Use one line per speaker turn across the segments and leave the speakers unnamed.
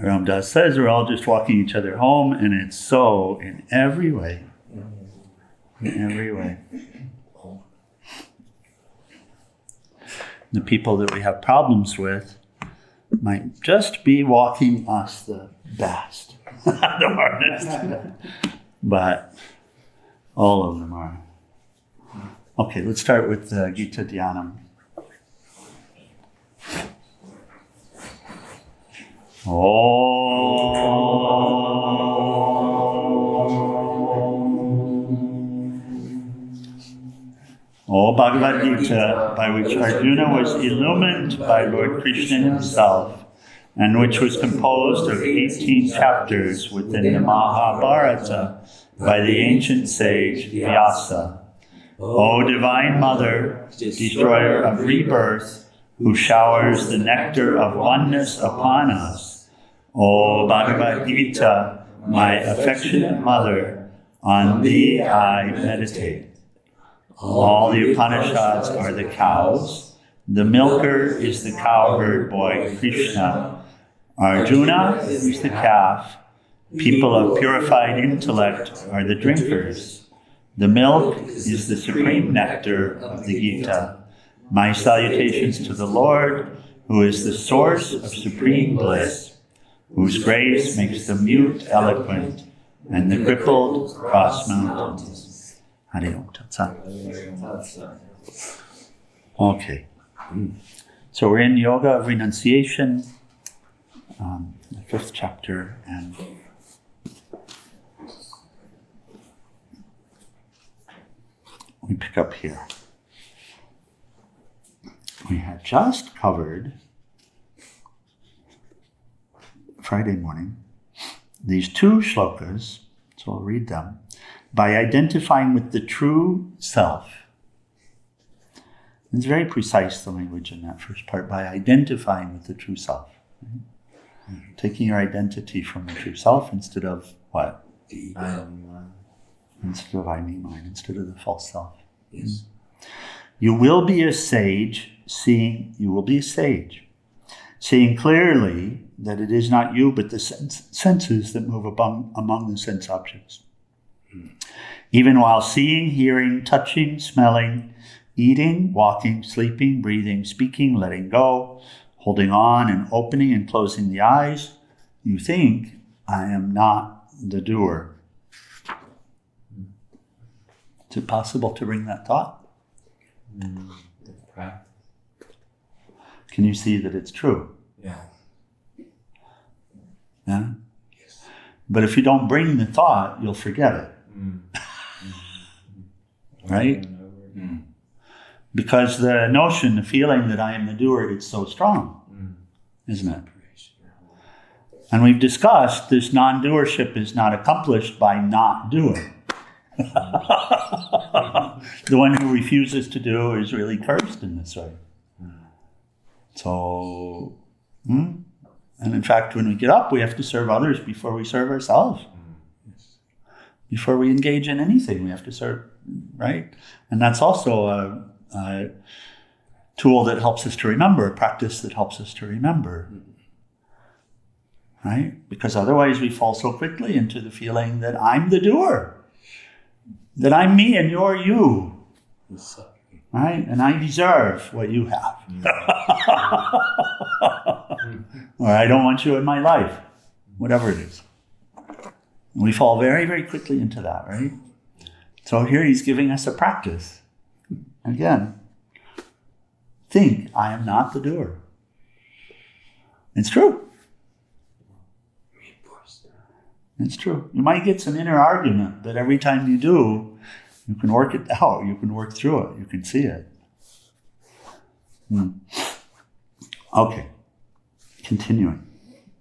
Ram Dass says we're all just walking each other home, and it's so in every way. In every way. The people that we have problems with might just be walking us the best, the hardest. But all of them are. Okay, let's start with Geeta Dhyanam. O Bhagavad Gita, by which Arjuna was illumined by Lord Krishna himself, and which was composed of 18 chapters within the Mahabharata by the ancient sage Vyasa. O Divine Mother, destroyer of rebirth, who showers the nectar of oneness upon us, O Bhagavad Gita, my affectionate mother, on thee I meditate. All the Upanishads are the cows. The milker is the cowherd boy, Krishna. Arjuna is the calf. People of purified intellect are the drinkers. The milk is the supreme nectar of the Gita. My salutations to the Lord, who is the source of supreme bliss, whose grace makes the mute eloquent and the crippled cross mountains. Hare Om Tat Sat. Okay. So we're in Yoga of Renunciation, the 5th chapter, and we pick up here. We had just covered Friday morning these 2 shlokas, so I'll read them, by identifying with the true self. It's very precise, the language in that first part, by identifying with the true self. Right? Taking your identity from the true self instead of what? Instead of I, me, mine, instead of the false self.
Yes.
You will be a sage, seeing clearly that it is not you, but the senses that move among the sense objects. Even while seeing, hearing, touching, smelling, eating, walking, sleeping, breathing, speaking, letting go, holding on and opening and closing the eyes, you think, I am not the doer. Is it possible to bring that thought? Can you see that it's true?
Yeah.
Yeah? Yes. But if you don't bring the thought, you'll forget it. Right? Because the notion, the feeling that I am the doer, it's so strong, isn't it? And we've discussed this non-doership is not accomplished by not doing. The one who refuses to do is really cursed in this way. So, and in fact, when we get up, we have to serve others before we serve ourselves. Before we engage in anything, we have to serve, right? And that's also a tool that helps us to remember, a practice that helps us to remember, right? Because otherwise we fall so quickly into the feeling that I'm the doer, that I'm me and you're you, right? And I deserve what you have. Or I don't want you in my life, whatever it is. We fall very, very quickly into that, right? So here he's giving us a practice. Again, think, I am not the doer. It's true. It's true. You might get some inner argument, but every time you do, you can work it out. You can work through it. You can see it. Okay. Continuing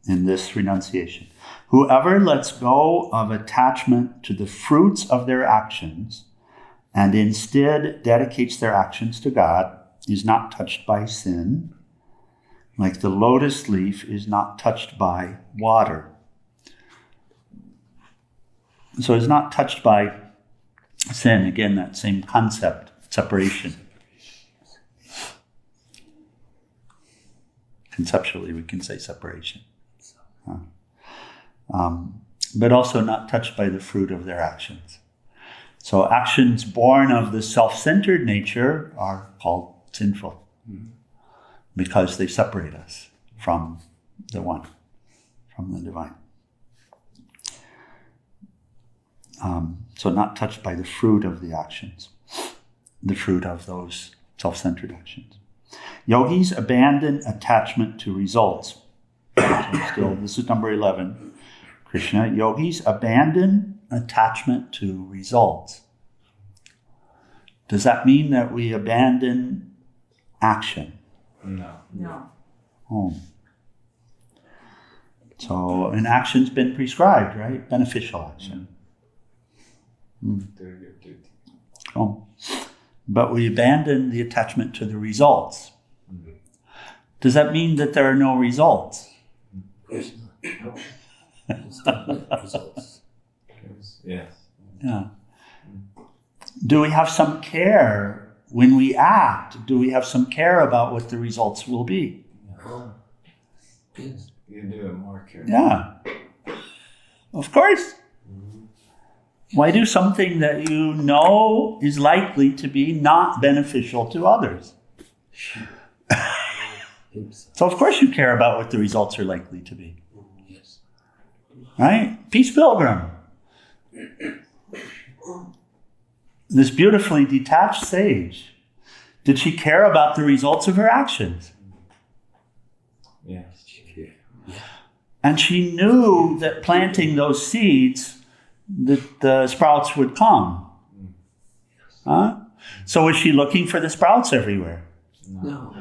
in this renunciation. Whoever lets go of attachment to the fruits of their actions and instead dedicates their actions to God is not touched by sin, like the lotus leaf is not touched by water. So it's not touched by sin. Again, that same concept, separation. Conceptually, we can say separation. but also not touched by the fruit of their actions. So actions born of the self-centered nature are called sinful because they separate us from the one, from the divine. So not touched by the fruit of the actions, the fruit of those self-centered actions. Yogis abandon attachment to results. Still, this is number 11. Krishna, yogis abandon attachment to results. Does that mean that we abandon action?
No.
Oh. So an action's been prescribed, right? Beneficial action. Oh. But we abandon the attachment to the results. Does that mean that there are no results?
Results.
Yes.
Yeah. Do we have some care when we act? Do we have some care about what the results will be?
Yes.
You do it more carefully.
Yeah. Of course. Why do something that you know is likely to be not beneficial to others? So of course you care about what the results are likely to be.
Yes.
Right? Peace Pilgram. This beautifully detached sage. Did she care about the results of her actions?
Yes.
And she knew that planting those seeds, that the sprouts would come. Huh? So was she looking for the sprouts everywhere?
No.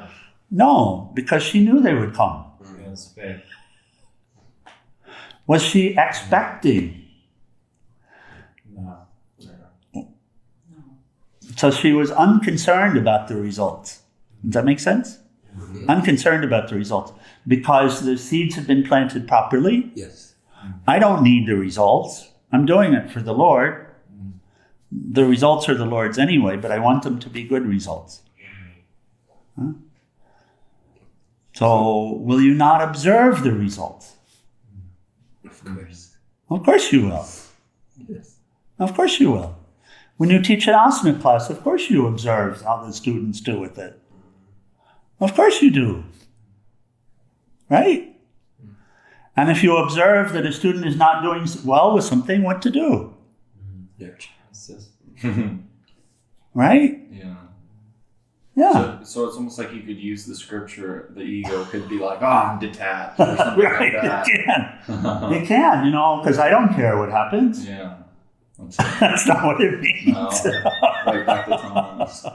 No, because she knew they would come.
Yes, faith.
Was she expecting?
No.
So she was unconcerned about the results. Does that make sense? Unconcerned about the results. Because the seeds have been planted properly.
Yes.
I don't need the results. I'm doing it for the Lord. The results are the Lord's anyway, but I want them to be good results. Huh? So, will you not observe the results?
Of course.
Of course you will.
Yes.
Of course you will. When you teach an asana class, of course you observe how the students do with it. Of course you do. Right? And if you observe that a student is not doing well with something, what to do? Right?
Yeah.
Yeah.
So it's almost like you could use the scripture. The ego could be like, "Oh, I'm detached," or something
Right,
like that.
it can. It can, because I don't care what happens.
Yeah.
That's not what it means.
No. Right back to Thomas.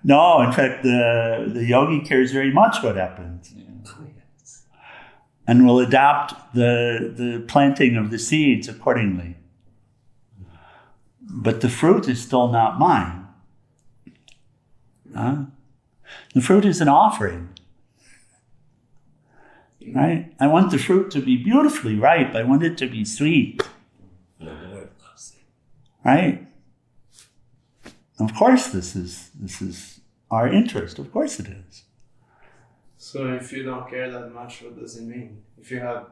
No, in fact, the yogi cares very much what happens.
Yeah.
And will adapt the planting of the seeds accordingly. But the fruit is still not mine. Huh? The fruit is an offering. Right? I want the fruit to be beautifully ripe. I want it to be sweet. Right? Of course this is our interest. Of course it is.
So if you don't care that much, what does it mean? If you have...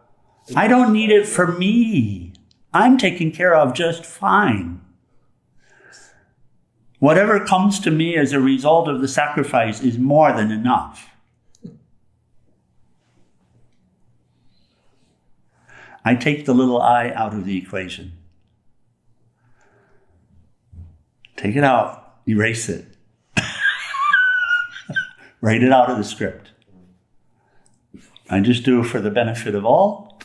I don't need it for me. I'm taken care of just fine. Whatever comes to me as a result of the sacrifice is more than enough. I take the little I out of the equation. Take it out. Erase it. Write it out of the script. I just do it for the benefit of all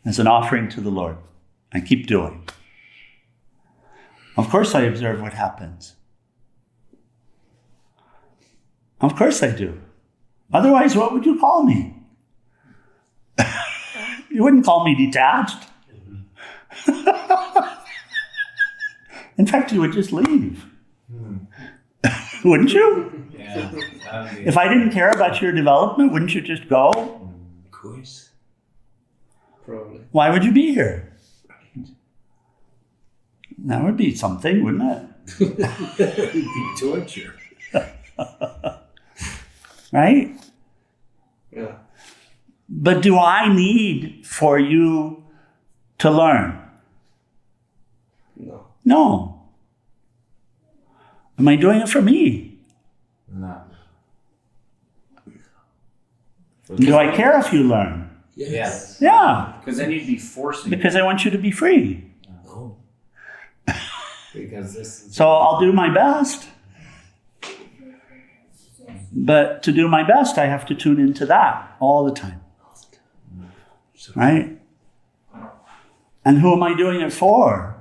as an offering to the Lord. I keep doing. Of course I observe what happens. Of course I do. Otherwise, what would you call me? You wouldn't call me detached. In fact, you would just leave. Wouldn't you?
Yeah.
If I didn't care about your development, wouldn't you just go?
Of course.
Probably.
Why would you be here? That would be something, wouldn't
It'd be torture.
it? Right?
Yeah.
But do I need for you to learn?
No.
No. Am I doing it for me?
No.
Do I care if you learn?
Yes.
Yeah,
Because then you'd be forcing.
because I want you to be free.
No.
Because this is.
So I'll do my best. But to do my best, I have to tune into that all the time. Right? And who am I doing it for?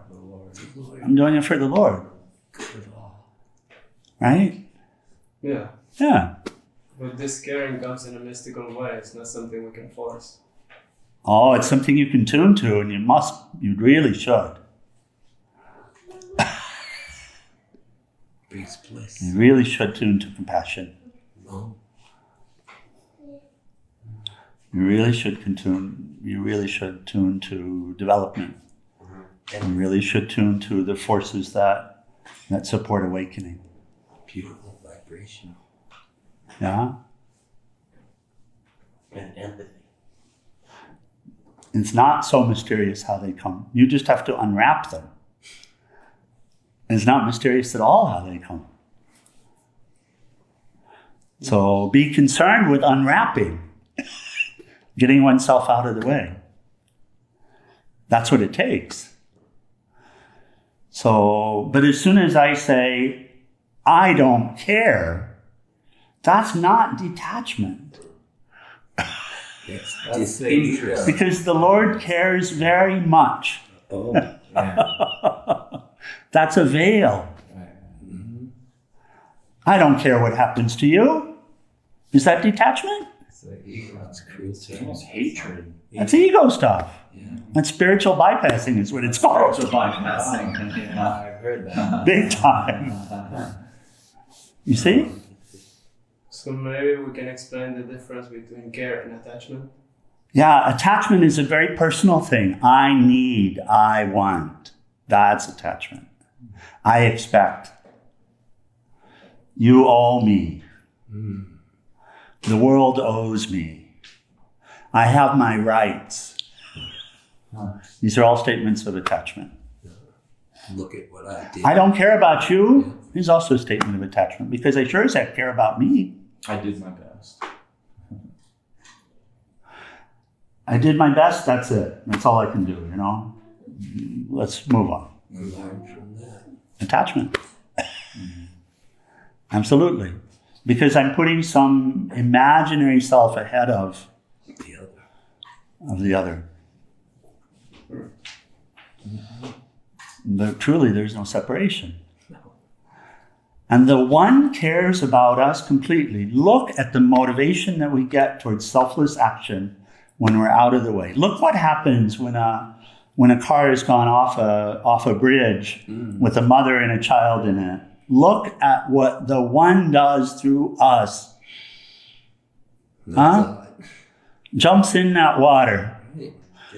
I'm doing it for the Lord. Right?
Yeah.
Yeah.
But this caring comes in a mystical way. It's not something we can force.
Oh, it's something you can tune to, and you really should.
Brings bliss.
You really should tune to compassion.
No.
You really should tune to development. And you really should tune to the forces that support awakening.
Beautiful vibration.
Yeah?
And empathy.
It's not so mysterious how they come. You just have to unwrap them. It's not mysterious at all how they come. So be concerned with unwrapping, getting oneself out of the way. That's what it takes. So, but as soon as I say, I don't care, that's not detachment.
Yes.
That's disinterest.
Because the Lord cares very much.
Oh.
Yeah.
That's a veil. I don't care what happens to you. Is that detachment?
It's like ego.
That's cruelty.
It's almost hatred.
That's ego stuff.
Yeah.
That's spiritual bypassing is what it's called.
Spiritual bypassing. Yeah, I've heard that.
Big time. You see?
So maybe we can explain the difference between care and attachment.
Yeah, attachment is a very personal thing. I need, I want. That's attachment. I expect. You owe me. The world owes me. I have my rights. These are all statements of attachment.
Look at what I did.
I don't care about you is also a statement of attachment because I sure as heck care about me.
I did my best.
I did my best, that's it. That's all I can do, you know? Let's move on.
Learn from that.
Attachment. Absolutely. Because I'm putting some imaginary self ahead of the other. But truly, there's no separation. And the one cares about us completely. Look at the motivation that we get towards selfless action when we're out of the way. Look what happens when a car has gone off a bridge with a mother and a child in it. Look at what the one does through us. Jumps in that water.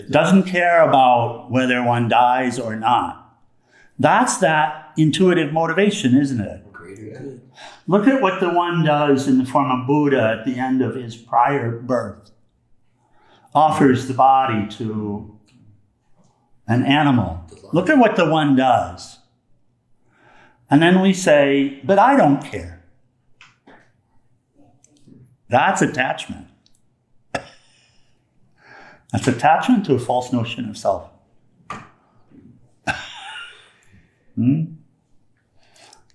Doesn't care about whether one dies or not. That's that intuitive motivation, isn't it?
Greater good.
Look at what the one does in the form of Buddha at the end of his prior birth. Offers the body to an animal. Look at what the one does. And then we say, but I don't care. That's attachment. That's attachment to a false notion of self.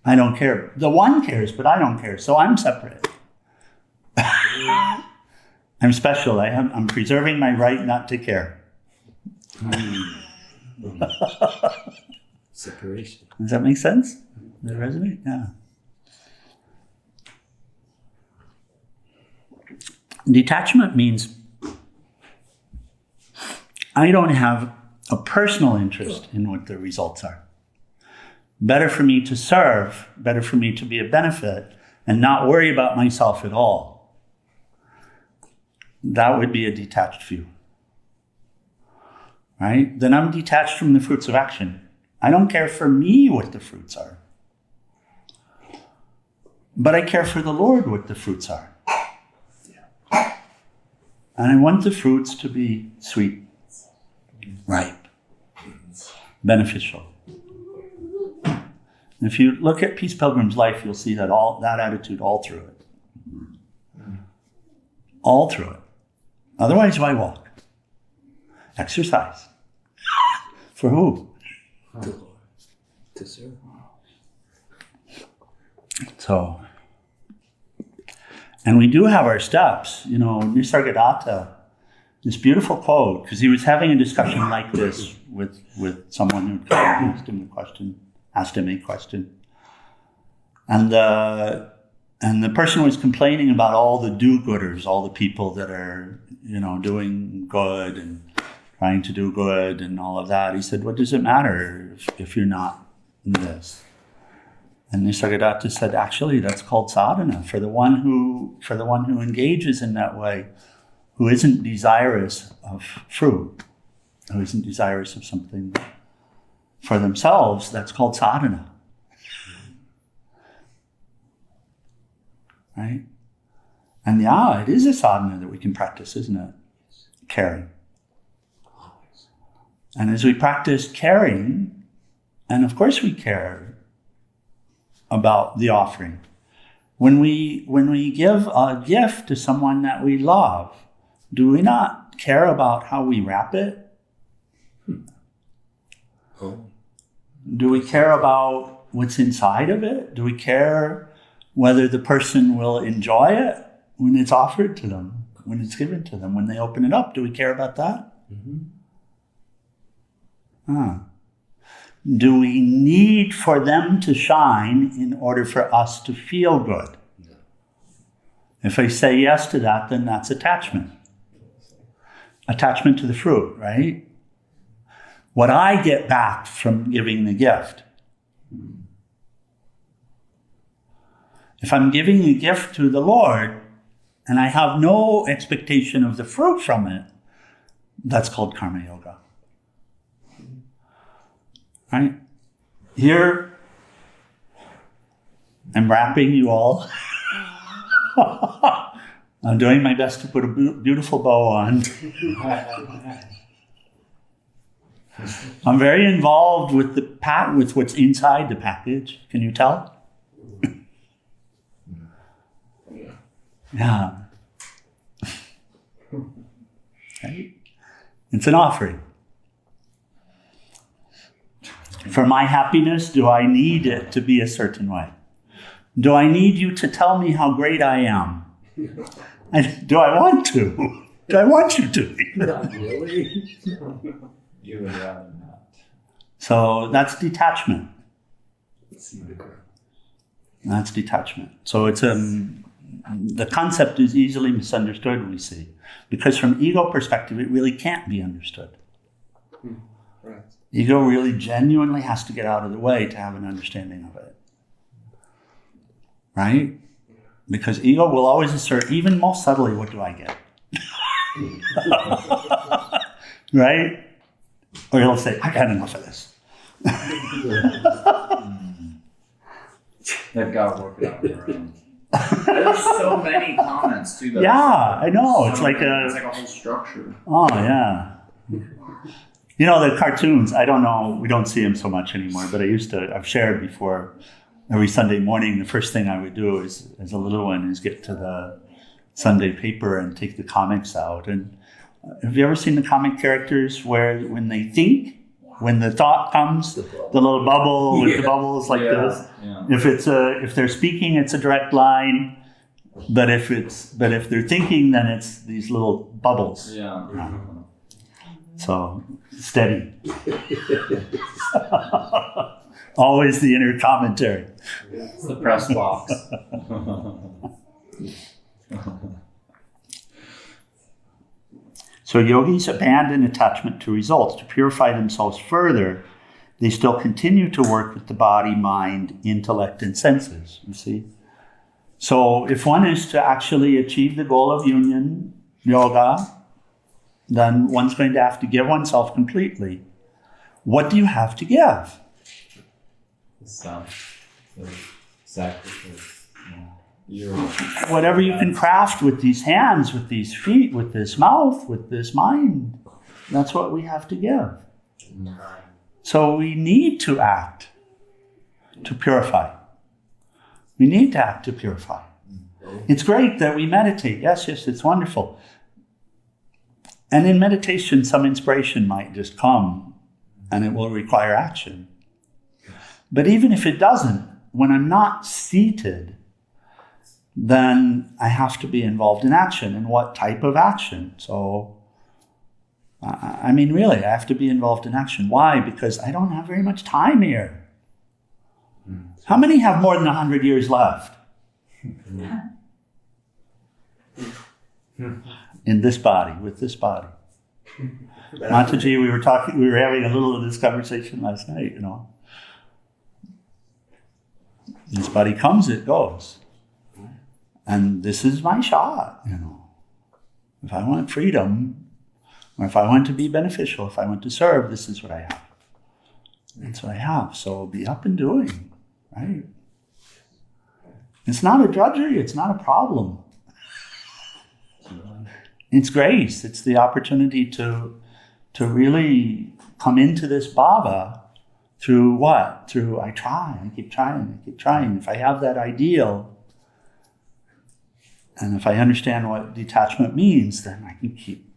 I don't care. The one cares, but I don't care, so I'm separate. I'm special. I'm preserving my right not to care.
Separation.
Does that make sense? Does it resonate? Yeah. Detachment means I don't have a personal interest in what the results are. Better for me to serve, better for me to be a benefit and not worry about myself at all. That would be a detached view. Right? Then I'm detached from the fruits of action. I don't care for me what the fruits are. But I care for the Lord what the fruits are. And I want the fruits to be sweet, ripe, beneficial. And if you look at Peace Pilgrim's life, you'll see that attitude all through it. All through it. Otherwise, why walk? Exercise. For who?
The Lord. To serve.
So, and we do have our steps. Nisargadatta, this beautiful quote, because he was having a discussion like this with someone who asked him a question. And the person was complaining about all the do-gooders, all the people that are, doing good and trying to do good and all of that. He said, what does it matter if you're not in this? And Nisargadatta said, actually, that's called sadhana for the one who engages in that way, who isn't desirous of fruit, who isn't desirous of something for themselves. That's called sadhana. Right? And it is a sadhana that we can practice, isn't it? Caring. And as we practice caring, and of course we care about the offering. When we give a gift to someone that we love, do we not care about how we wrap it?
Oh.
Do we care about what's inside of it? Do we care whether the person will enjoy it when it's offered to them, when it's given to them, when they open it up? Do we care about that? Do we need for them to shine in order for us to feel good?
No.
If I say yes to that, then that's attachment. Attachment to the fruit, right? What I get back from giving the gift. If I'm giving a gift to the Lord and I have no expectation of the fruit from it, that's called karma yoga. Right? Here, I'm wrapping you all. I'm doing my best to put a beautiful bow on. I'm very involved with with what's inside the package. Can you tell? Yeah. Right? It's an offering. For my happiness, do I need it to be a certain way? Do I need you to tell me how great I am? Do I want to? Do I want you to?
Not really.
You would rather not.
So that's detachment.
See the ground.
That's detachment. So it's the concept is easily misunderstood, we see. Because from ego perspective, it really can't be understood.
Right.
Ego really genuinely has to get out of the way to have an understanding of it. Right? Because ego will always assert, even most subtly, what do I get? Right? Or he'll say, I got enough of this.
They've got to work it out on their own. There's so many comments too.
Yeah, I know. It's like
it's like a whole structure.
Oh, yeah. The cartoons, I don't know, we don't see them so much anymore, but I've shared before, every Sunday morning, the first thing I would do is, as a little one, is get to the Sunday paper and take the comics out. And have you ever seen the comic characters where when they think, when the thought comes, the little bubble with the bubbles like this?
Yeah.
If they're speaking, it's a direct line. But if they're thinking, then it's these little bubbles.
Yeah.
So steady. Always the inner commentary.
It's the press box.
So yogis abandon attachment to results. To purify themselves further, they still continue to work with the body, mind, intellect, and senses, you see. So if one is to actually achieve the goal of union, yoga, then one's going to have to give oneself completely. What do you have to give?
The self. The sacrifice.
Whatever you can craft with these hands, with these feet, with this mouth, with this mind. That's what we have to give. So we need to act to purify. We need to act to purify. It's great that we meditate. Yes, it's wonderful. And in meditation, some inspiration might just come and it will require action. But even if it doesn't, when I'm not seated, then I have to be involved in action. And what type of action? So, I mean, really, I have to be involved in action. Why? Because I don't have very much time here. How many have more than 100 years left? In this body, with this body. Mataji, we were having a little of this conversation last night, you know. This body comes, it goes. And this is my shot, you know. If I want freedom, or if I want to be beneficial, if I want to serve, this is what I have. That's what I have. So be up and doing, right? It's not a drudgery, it's not a problem. It's grace. It's the opportunity to really come into this bhava through what? Through I keep trying. If I have that ideal, and if I understand what detachment means, then I can keep.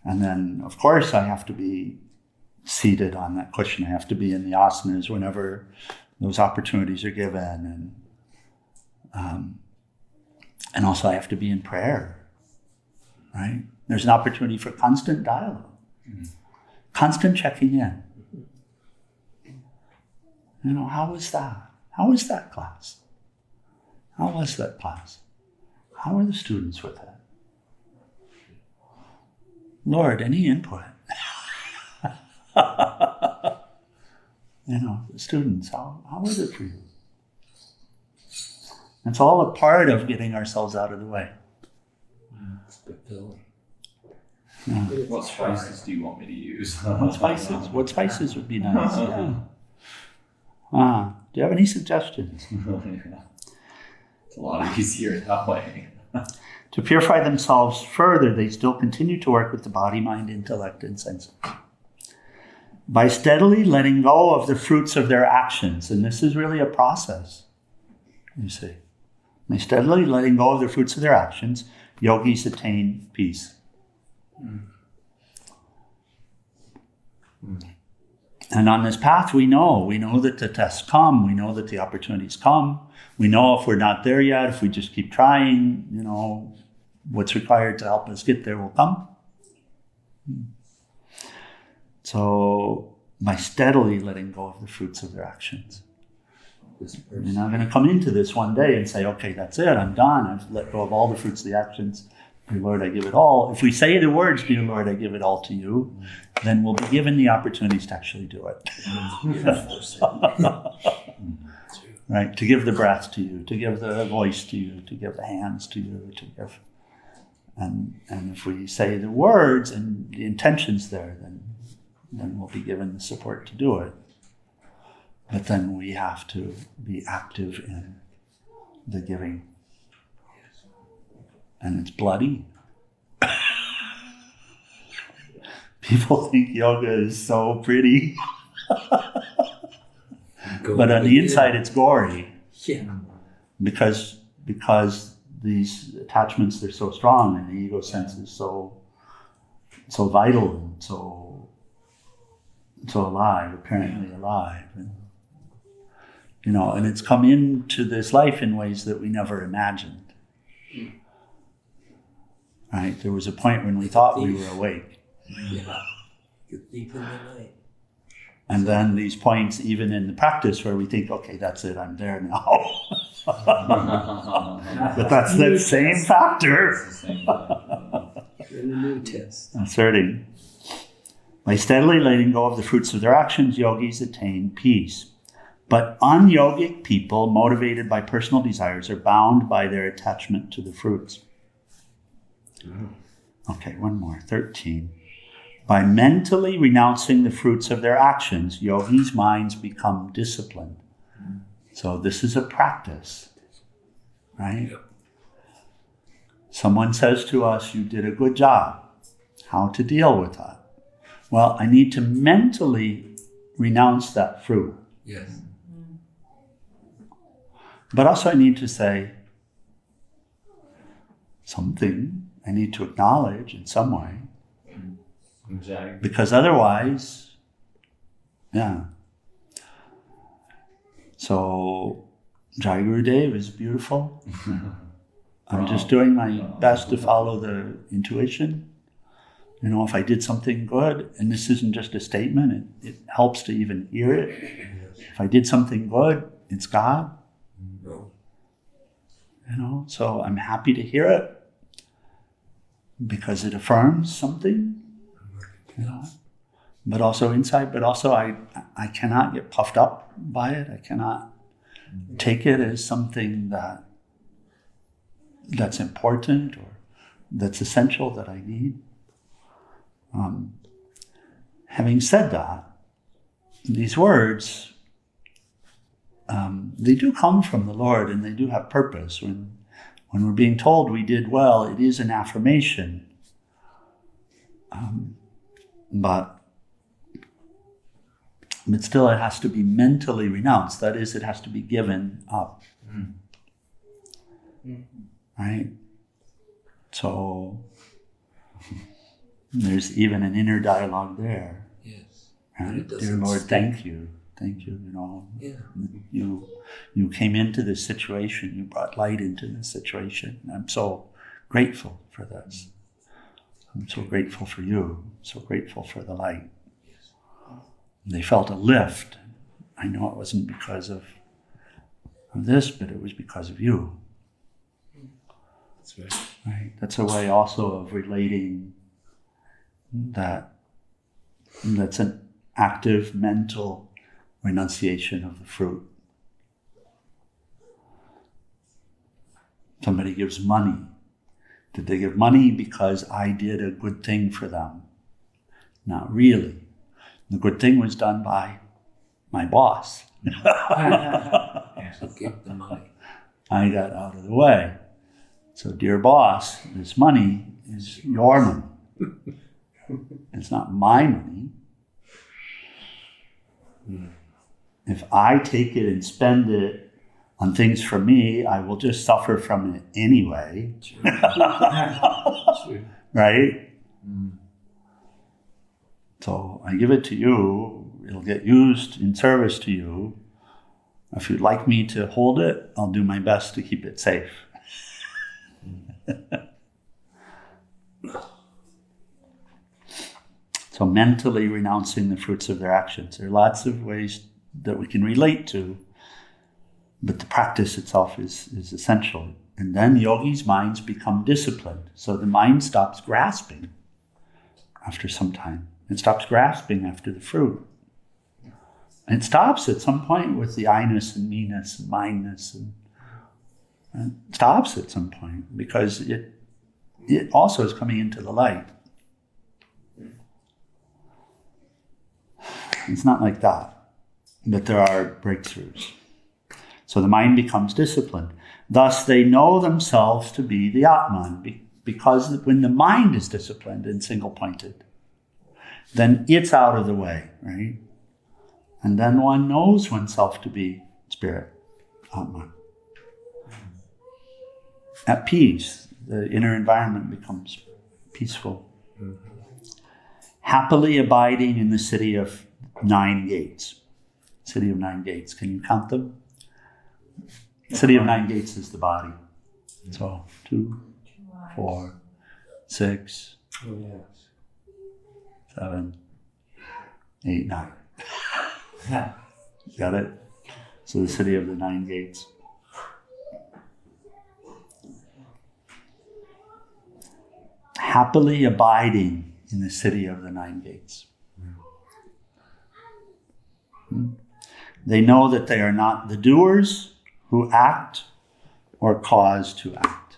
And then, of course, I have to be seated on that cushion. I have to be in the asanas whenever those opportunities are given. And also I have to be in prayer. Right? There's an opportunity for constant dialogue, constant checking in. You know, how was that? How was that class? How was that class? How were the students with it? Lord, any input? You know, the students, how was it for you? It's all a part of getting ourselves out of the way. Yeah.
What spices do you want me to use?
What spices would be nice? Yeah. Do you have any suggestions?
It's a lot easier that way.
To purify themselves further, they still continue to work with the body, mind, intellect, and senses. By steadily letting go of the fruits of their actions, and this is really a process, you see. By steadily letting go of the fruits of their actions, yogis attain peace. And on this path, we know that the tests come, we know that the opportunities come, we know if we're not there yet, if we just keep trying, you know, what's required to help us get there will come. So, by steadily letting go of the fruits of their actions. You're not going to come into this one day and say, okay, that's it, I'm done, I've let go of all the fruits of the actions. Dear Lord, I give it all. If we say the words, dear Lord, I give it all to you, then we'll be given the opportunities to actually do it. Right? To give the breath to you, to give the voice to you, to give the hands to you, to give. And if we say the words and the intentions there, then we'll be given the support to do it. But then we have to be active in the giving. And it's bloody. People think yoga is so pretty. But on the inside it's gory.
Yeah.
Because these attachments, they're so strong and the ego sense is so vital and so alive, apparently alive. And, you know, and it's come into this life in ways that we never imagined. Right? There was a point when we thought we were awake.
Yeah. You're deep in the night.
And then these points, even in the practice, where we think, okay, that's it, I'm there now. But that's that same factor.
In the new test.
Asserting. By steadily letting go of the fruits of their actions, yogis attain peace. But unyogic people, motivated by personal desires, are bound by their attachment to the fruits. Okay, one more. 13. By mentally renouncing the fruits of their actions, yogis' minds become disciplined. So this is a practice, right? Someone says to us, you did a good job. How to deal with that? Well, I need to mentally renounce that fruit.
Yes.
But also I need to say something I need to acknowledge in some way.
Exactly.
Because otherwise, yeah. So Jai Gurudev is beautiful. I'm just doing my best to follow the intuition. You know, if I did something good, and this isn't just a statement, it helps to even hear it. If I did something good, it's God.
No.
You know, so I'm happy to hear it because it affirms something, you know. But also inside, but also I cannot get puffed up by it. I cannot take it as something that's important or that's essential that I need. Having said that, these words, they do come from the Lord and they do have purpose. When we're being told we did well, it is an affirmation. But still it has to be mentally renounced. That is, it has to be given up. Right? So there's even an inner dialogue there.
Yes.
Right? Dear Lord, thank you. Thank you, you know.
Yeah.
You came into this situation, you brought light into this situation. I'm so grateful for this. I'm so grateful for you, so grateful for the light. They felt a lift. I know it wasn't because of this, but it was because of you.
That's right.
Right? That's a way also of relating that's an active mental renunciation of the fruit. Somebody gives money. Did they give money because I did a good thing for them? Not really. The good thing was done by my boss.
So give the money.
I got out of the way. So, dear boss, this money is your money. It's not my money. If I take it and spend it on things for me, I will just suffer from it anyway. Right? So I give it to you. It'll get used in service to you. If you'd like me to hold it, I'll do my best to keep it safe. So mentally renouncing the fruits of their actions. There are lots of ways that we can relate to, but the practice itself is essential. And then yogis' minds become disciplined. So the mind stops grasping after some time. It stops grasping after the fruit. And it stops at some point with the I-ness and me-ness and mine-ness. And it stops at some point because it also is coming into the light. It's not like that, but there are breakthroughs. So the mind becomes disciplined. Thus, they know themselves to be the Atman, because when the mind is disciplined and single-pointed, then it's out of the way, right? And then one knows oneself to be spirit, Atman. At peace, the inner environment becomes peaceful. Happily abiding in the city of 9 gates. City of 9 gates. Can you count them? City of 9 gates is the body. So 2, 4, 6, 7, 8, 9. Got it? So the city of the 9 gates. Happily abiding in the city of the 9 gates. They know that they are not the doers who act or cause to act.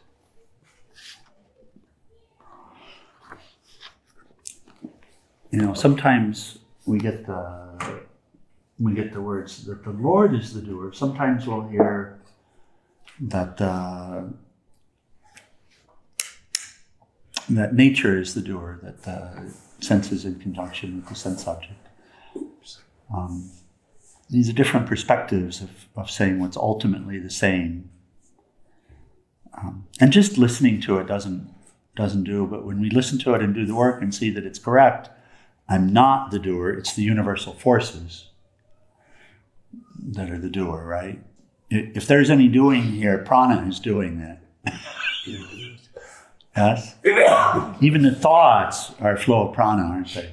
You know, sometimes we get the words that the Lord is the doer. Sometimes we'll hear that that nature is the doer, that senses in conjunction with the sense object. These are different perspectives of saying what's ultimately the same. And just listening to it doesn't do, but when we listen to it and do the work and see that it's correct, I'm not the doer, it's the universal forces that are the doer, right? If there's any doing here, prana is doing it. Yes? Even the thoughts are a flow of prana, aren't they?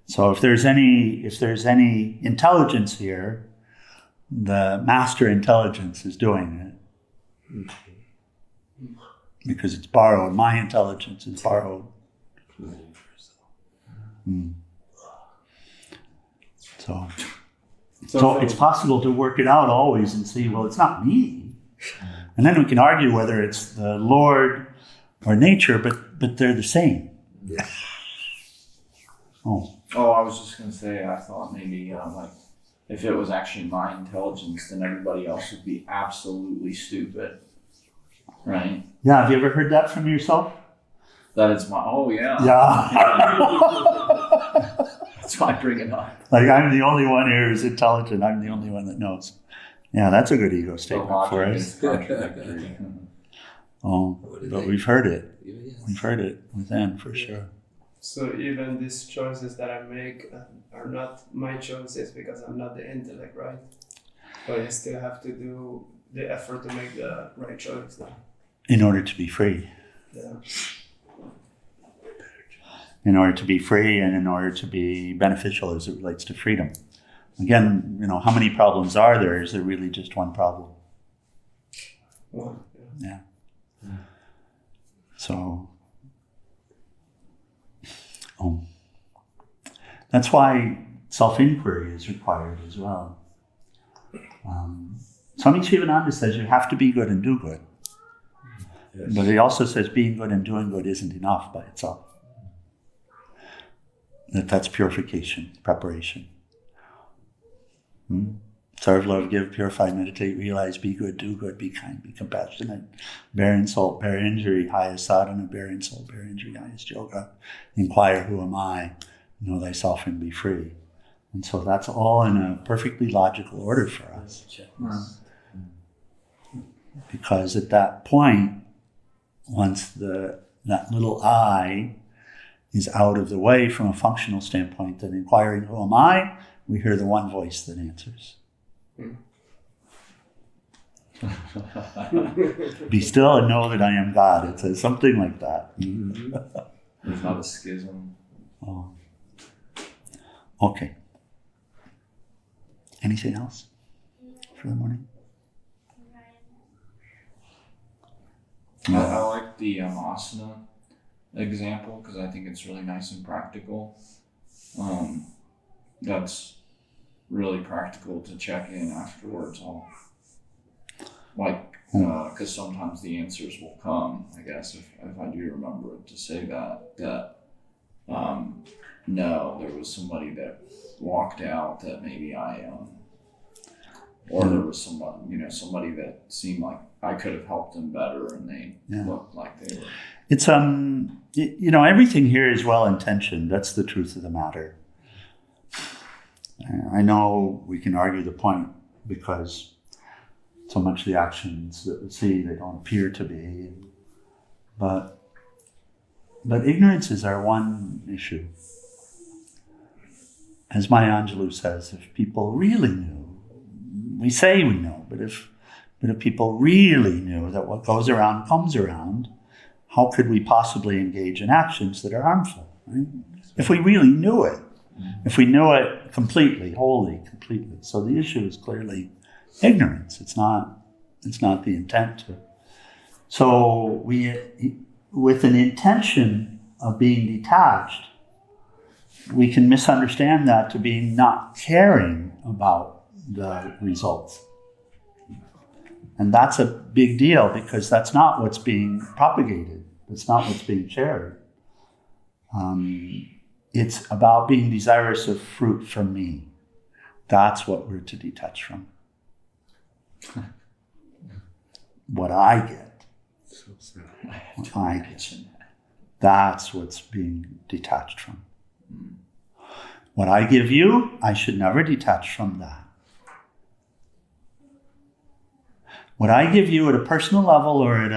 So if there's any intelligence here, the master intelligence is doing it. Because it's borrowed. My intelligence is borrowed. So it's possible to work it out always and see, well, it's not me. And then we can argue whether it's the Lord or nature, but they're the same.
Yeah.
Oh,
I was just going to say, I thought maybe like if it was actually my intelligence, then everybody else would be absolutely stupid. Right?
yeah. Have you ever heard that from yourself?
That it's my, oh yeah.
Yeah.
That's why I bring it up.
Like, I'm the only one here who's intelligent. I'm the only one that knows. Yeah, that's a good ego statement for us.
Contradictory.
Oh, but we've heard it. We've heard it within, for sure.
So even these choices that I make are not my choices because I'm not the intellect, right? But I still have to do the effort to make the right choice. Then.
In order to be free.
Yeah.
In order to be free and in order to be beneficial as it relates to freedom. Again, how many problems are there? Is there really just one problem?
One.
Yeah. So, that's why self-inquiry is required as well. Swami Chimnanda says you have to be good and do good.
Yes.
But he also says being good and doing good isn't enough by itself. That's purification, preparation. Serve, love, give, purify, meditate, realize, be good, do good, be kind, be compassionate, bear insult, bear injury, highest sadhana, bear insult, bear injury, highest yoga, inquire, who am I, know thyself and be free. And so that's all in a perfectly logical order for us. Because at that point, once that little I is out of the way from a functional standpoint, then inquiring, who am I? We hear the one voice that answers. Be still and know that I am God. It says something like that.
There's not a schism.
Oh. Okay. Anything else for the morning?
I like the asana example because I think it's really nice and practical. That's really practical to check in afterwards. Because sometimes the answers will come, I guess, if I do remember it, to say that no, there was somebody that walked out that maybe or there was somebody that seemed like I could have helped them better, and they looked like they were.
It's everything here is well intentioned. That's the truth of the matter. I know we can argue the point because so much of the actions that we see, they don't appear to be. But ignorance is our one issue. As Maya Angelou says, if people really knew, we say we know, but if people really knew that what goes around comes around, how could we possibly engage in actions that are harmful? Right? If we really knew it, if we knew it completely, wholly, completely. So the issue is clearly ignorance. It's not the intent to. So with an intention of being detached, we can misunderstand that to being not caring about the results. And that's a big deal because that's not what's being propagated. That's not what's being shared. It's about being desirous of fruit from me. That's what we're to detach from. What I get. What I get. That's what's being detached from. What I give you, I should never detach from that. What I give you at a personal level or at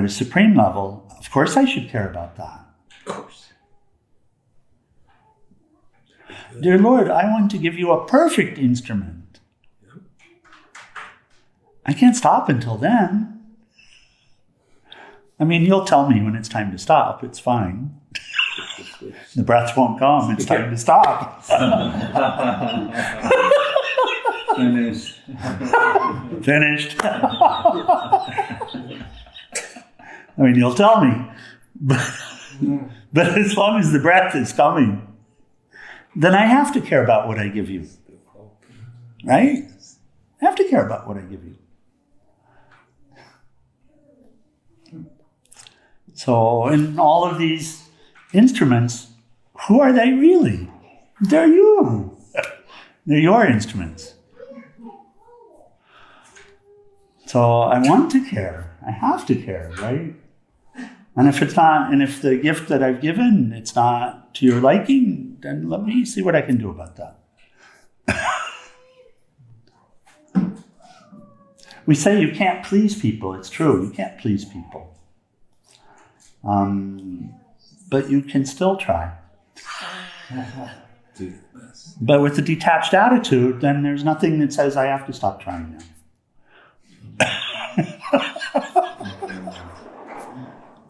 a supreme level, of course I should care about that.
Of course.
Dear Lord, I want to give you a perfect instrument. I can't stop until then. I mean, you'll tell me when it's time to stop. It's fine. The breath won't come. It's time to stop.
Finished.
Finished. I mean, you'll tell me. But as long as the breath is coming, then I have to care about what I give you. Right? I have to care about what I give you. So in all of these instruments, who are they really? They're you. They're your instruments. So I want to care. I have to care, right? And if it's not, and if the gift that I've given, it's not to your liking, then let me see what I can do about that. We say you can't please people. It's true, you can't please people. But you can still try.
Do the best.
But with a detached attitude, then there's nothing that says I have to stop trying now.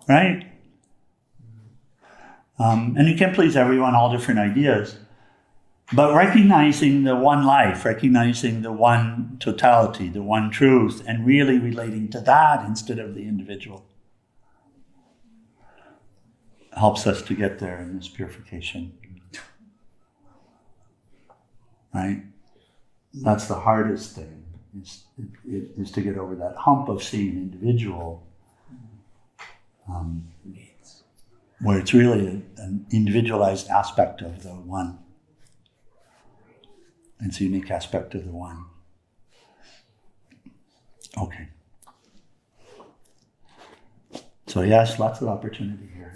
Right? And you can please everyone, all different ideas. But recognizing the one life, recognizing the one totality, the one truth, and really relating to that instead of the individual helps us to get there in this purification. Right? That's the hardest thing, is to get over that hump of seeing individual, where it's really an individualized aspect of the one. It's a unique aspect of the one. Okay. So yes, lots of opportunity here.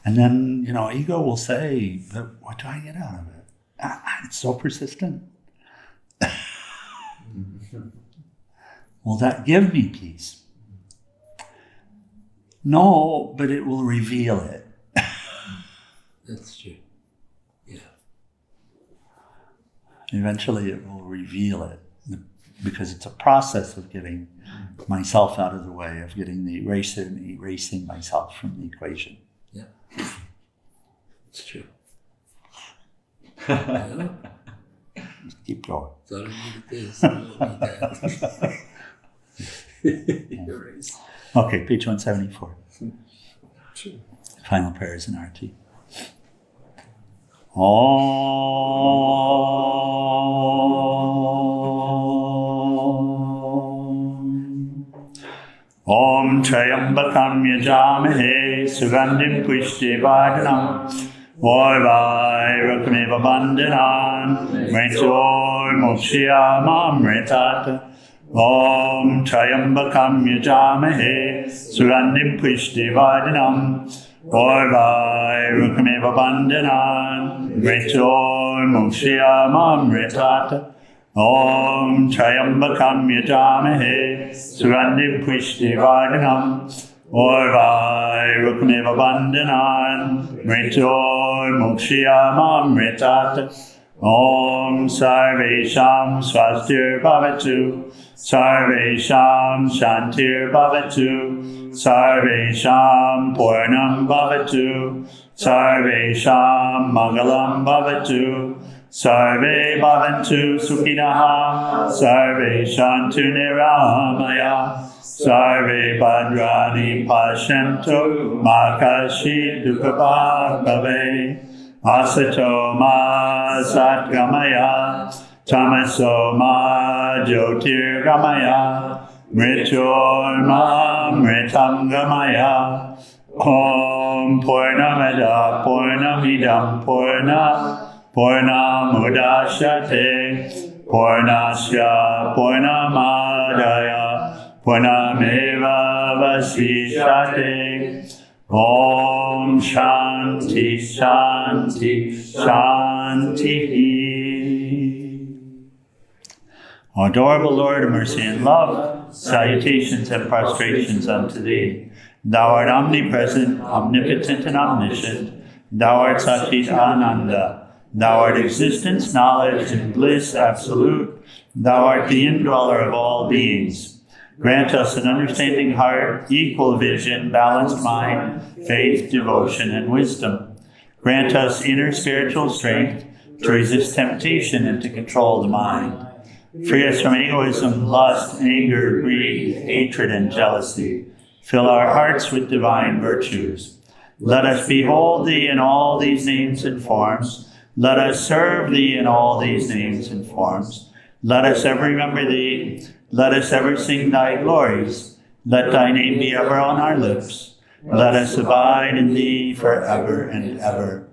And then, ego will say, but what do I get out of it? It's so persistent. Will that give me peace? No, but it will reveal it.
That's true. Yeah.
Eventually it will reveal it, because it's a process of getting myself out of the way, of getting the eraser and erasing myself from the equation.
Yeah. It's true. Yeah.
Just keep going.
Thought I needed this. I don't need that. Erase.
Okay, page 174.
Sure.
Final prayers in Arati. Om Trayambakam Yajamahe Sugandhim Pushtivardhanam Varvairakameva Bandhanan Mritor Mokshiyamamritata Om Trayambakam Yajamahe Sugandhim Pushtivardhanam Varvairakameva Bandhanan Mritor Mokshiyamamritata Om Trayambakam Yajamahe Sugandhim Pushtivardhanam Varvairakameva Bandhanan Mritor Mokshiyamamritata Om Sarvesham Swastir Bhavatu Sarvesham Shantir Bhavatu Sarvesham Purnam Bhavatu Sarvesham Mangalam Bhavatu Sarve Bhavantu Sukhinaha Sarve Shantu Niramaya Sarve Bhadrani Pashantu Makashi Dukhabha Bhave Asato Ma Satgamaya Tamaso Ma Jyotirgamaya Mritor Ma Mritangamaya Om Purnamada Purnamidam Purna Purnamudashate Purnasya Purnamadaya Purnameva Vasishyate. Om Shanti Shanti Shanti. O adorable Lord of mercy and love, salutations and prostrations unto thee. Thou art omnipresent, omnipotent, and omniscient. Thou art Satchidananda. Thou art existence, knowledge, and bliss absolute. Thou art the indweller of all beings. Grant us an understanding heart, equal vision, balanced mind, faith, devotion, and wisdom. Grant us inner spiritual strength to resist temptation and to control the mind. Free us from egoism, lust, anger, greed, hatred, and jealousy. Fill our hearts with divine virtues. Let us behold thee in all these names and forms. Let us serve thee in all these names and forms. Let us ever remember thee. Let us ever sing thy glories. Let thy name be ever on our lips. Let us abide in thee forever and ever.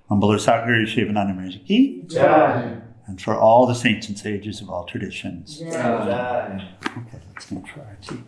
On Bolo Sakaguru Shivananda Maharaj Ki Jai. And for all the saints and sages of all traditions.
Jai.
Okay, let's go for our tea.